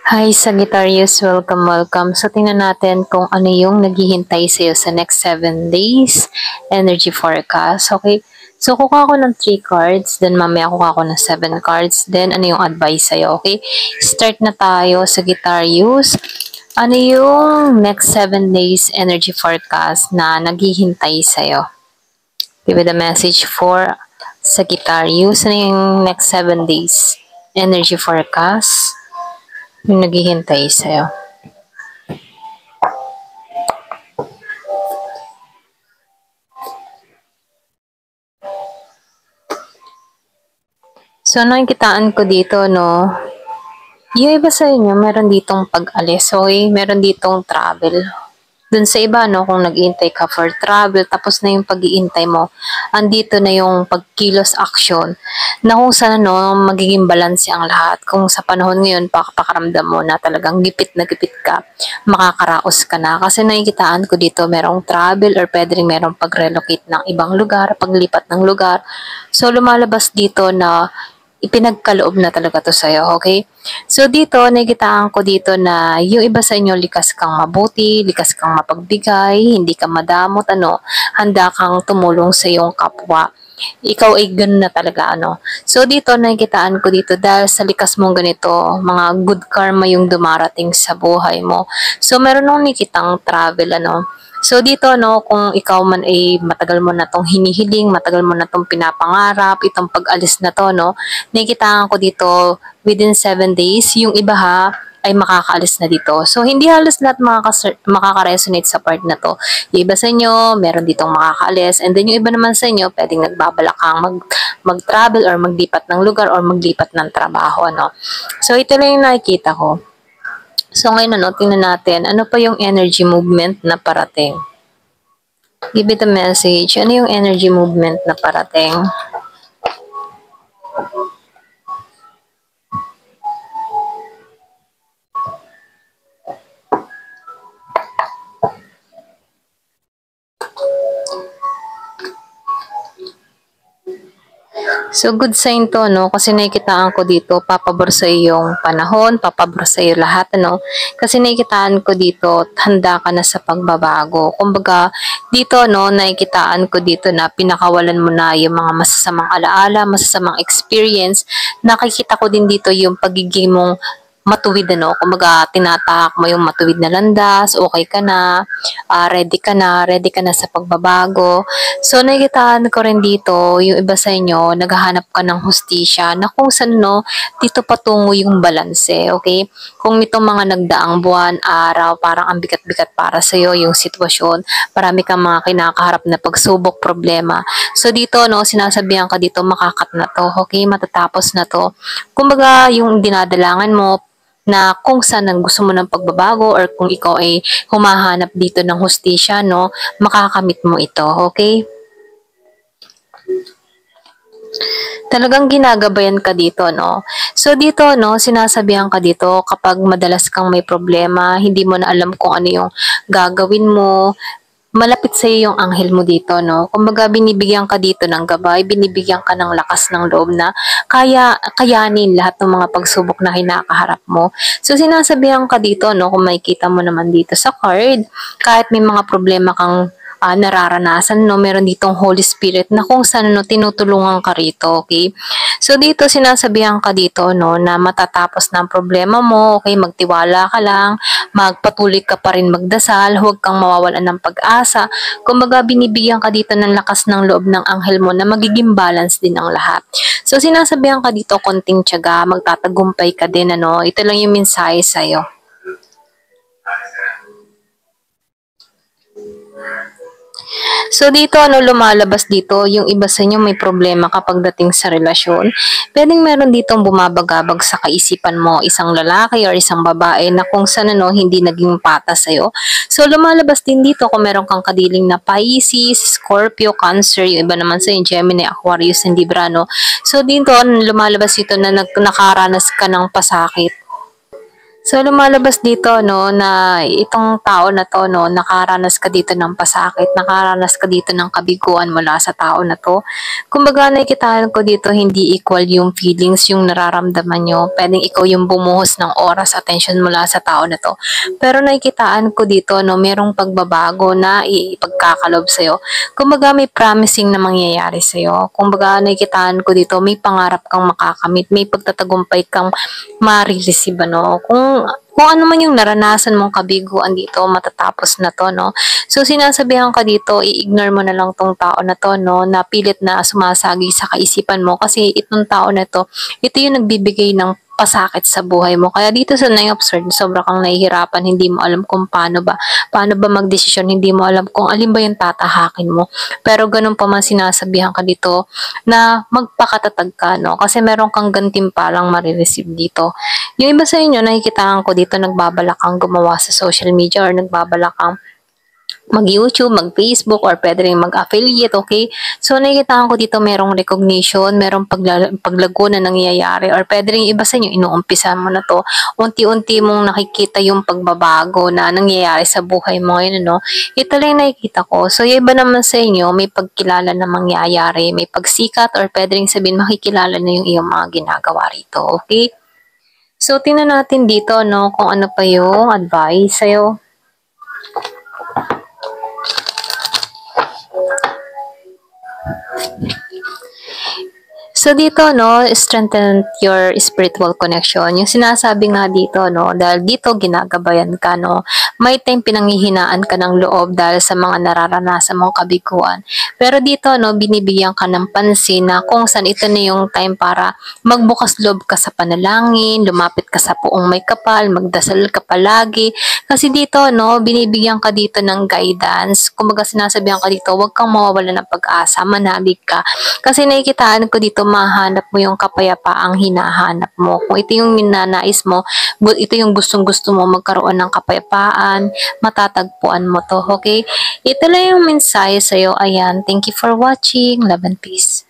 Hi Sagittarius, welcome. So tingnan natin kung ano yung naghihintay sa'yo sa next 7 days energy forecast. Okay, so kukuha ako ng 3 cards, then mamaya kukuha ako ng 7 cards, then ano yung advice sa'yo. Okay, start na tayo Sagittarius. Ano yung next 7 days energy forecast na naghihintay sa'yo? Give it a message for Sagittarius. Ano yung next 7 days energy forecast? Yung naghihintay sa'yo. So, nakikitaan ko dito, no, yung iba sa inyo, meron ditong pag-alis. Okay, meron ditong travel. Dun sa iba, no, kung nag-iintay ka for travel, tapos na yung pag-iintay mo, andito na yung pagkilos action, na kung saan, no, magiging balance ang lahat. Kung sa panahon ngayon, pakaramdam mo na talagang gipit na gipit ka, makakaraos ka na. Kasi nakikitaan ko dito, merong travel or pwede rin merong pag-relocate ng ibang lugar, paglipat ng lugar. So, lumalabas dito na ipinagkaloob na talaga to sa'yo, okay? So dito, nakikitaan ko dito na yung iba sa inyo likas kang mabuti, likas kang mapagbigay, hindi ka madamot, handa kang tumulong sa iyong kapwa. Ikaw ay ganun na talaga, So dito, nakikitaan ko dito dahil sa likas mong ganito, mga good karma yung dumarating sa buhay mo. So meron nung nakitang travel, So dito, kung ikaw man ay matagal mo na tong hinihiling, matagal mo na tong pinapangarap, itong pag-alis na to, nakikitaan ko dito within 7 days, yung iba ay makakaalis na dito. So, hindi halos lahat makaka-resonate sa part na to. Yung iba sa inyo, meron ditong makakaalis, and then yung iba naman sa inyo, pwedeng nagbabalak kang mag-travel or maglipat ng lugar or maglipat ng trabaho, So, ito lang yung nakikita ko. So ngayon tingnan natin, ano pa yung energy movement na parating? Give it a message. Ano yung energy movement na parating? So, good sign to, kasi nakikitaan ko dito, papabor sa iyong panahon, papabor sa iyo lahat, kasi nakikitaan ko dito, handa ka na sa pagbabago. Kumbaga, dito, nakikitaan ko dito na pinakawalan mo na yung mga masasamang alaala, masasamang experience. Nakikita ko din dito yung pagiging mong matuwid, kumbaga tinatahak mo yung matuwid na landas, okay ka na, ready ka na sa pagbabago. So nakikitaan ko rin dito, yung iba sa inyo, naghahanap ka ng hustisya na kung saan, dito patungo yung balanse, okay? Kung itong mga nagdaang buwan, araw, parang ang bigat-bigat para sa'yo yung sitwasyon, marami kang mga kinakaharap na pagsubok, problema. So dito, sinasabihan ka dito, makakat na to, okay? Matatapos na to. Kumbaga, yung dinadalangan mo, na kung saan ang gusto mo ng pagbabago or kung ikaw ay humahanap dito ng hustisya, makakamit mo ito, okay? Talagang ginagabayan ka dito, So dito, sinasabihan ka dito kapag madalas kang may problema, hindi mo na alam kung ano yung gagawin mo, malapit sa iyo yung anghel mo dito, Kumbaga binibigyan ka dito ng gabay, binibigyan ka ng lakas ng loob na kayanin lahat ng mga pagsubok na kinakaharap mo. So sinasabihan ka dito, kung makikita mo naman dito sa card, kahit may mga problema kang nararanasan, meron ditong Holy Spirit na kung saan, tinutulungan ka rito, okay? So, dito, sinasabihan ka dito, na matatapos na ang problema mo, okay? Magtiwala ka lang, magpatuloy ka pa rin magdasal, huwag kang mawawalan ng pag-asa. Kumbaga, binibigyan ka dito ng lakas ng loob ng anghel mo na magiging balance din ang lahat. So, sinasabihan ka dito, konting tiyaga, magtatagumpay ka din, Ito lang yung mensahe sa'yo. So dito, lumalabas dito, yung iba sa inyo may problema kapag dating sa relasyon. Pwedeng meron ditong bumabagabag sa kaisipan mo, isang lalaki or isang babae na kung saan, hindi naging patas sa'yo. So lumalabas din dito kung meron kang kadiling na Pisces, Scorpio, Cancer, yung iba naman sa inyo, Gemini, Aquarius, and Libra, So dito, lumalabas dito na nakaranas ka ng pasakit. So So, lumalabas dito, no, na itong tao na to, no, nakaranas ka dito ng pasakit, nakaranas ka dito ng kabiguan mula sa tao na to. Kumbaga, nakikitaan ko dito, hindi equal yung feelings, yung nararamdaman nyo. Pwedeng ikaw yung bumuhos ng oras, attention mula sa tao na to. Pero nakikitaan ko dito, no, merong pagbabago na ipagkakalob sa'yo. Kumbaga, may promising na mangyayari sa'yo. Kumbaga, nakikitaan ko dito, may pangarap kang makakamit, may pagtatagumpay kang ma-receive, ano. Kung ano man yung naranasan mong kabiguan dito, matatapos na to, no. So, sinasabihan ka dito, i-ignore mo na lang tong tao na to, no, na pilit na sumasagi sa kaisipan mo kasi itong tao na to, ito yung nagbibigay ng pasakit sa buhay mo. Kaya dito sa na-observe, sobra kang nahihirapan, hindi mo alam kung paano ba magdesisyon, hindi mo alam kung alin ba yung tatahakin mo. Pero ganun pa man sinasabihan ka dito na magpakatatag ka, no? Kasi meron kang gantimpalang marireceive dito. Yung iba sa inyo, nakikitaan ko dito, nagbabalak kang gumawa sa social media or nagbabalak kang mag-YouTube, mag-Facebook, or pwede rin mag-affiliate, okay? So, nakikita ko dito merong recognition, merong paglago na nangyayari, or pwede rin iba sa inyo, inuumpisa mo na to, unti-unti mong nakikita yung pagbabago na nangyayari sa buhay mo ngayon, no? Ito lang yung nakikita ko. So, yung iba naman sa inyo, may pagkilala na mangyayari, may pagsikat, or pwede rin sabihin, makikilala na yung iyong mga ginagawa rito, okay? So, tingnan natin dito, no, kung ano pa yung advice sa'yo. So dito, no, strengthen your spiritual connection. Yung sinasabi nga dito, no, dahil dito ginagabayan ka, no, may time pinanghihinaan ka ng loob dahil sa mga nararanasan mong kabiguan. Pero dito, no, binibigyan ka ng pansin na kung saan ito na yung time para magbukas loob ka sa panalangin, lumapit ka sa puong may kapal, magdasal ka palagi. Kasi dito, no, binibigyan ka dito ng guidance. Kumbaga sinasabihan ka dito, huwag kang mawawala ng pag-asa, manabig ka. Kasi nakikitaan ko dito, mahanap mo yung kapayapaang hinahanap mo. Kung ito yung ninanais mo, ito yung gustong-gusto mo magkaroon ng kapayapaan, matatagpuan mo to, okay? Ito lang yung mensahe sa'yo. Ayan, thank you for watching. Love and peace.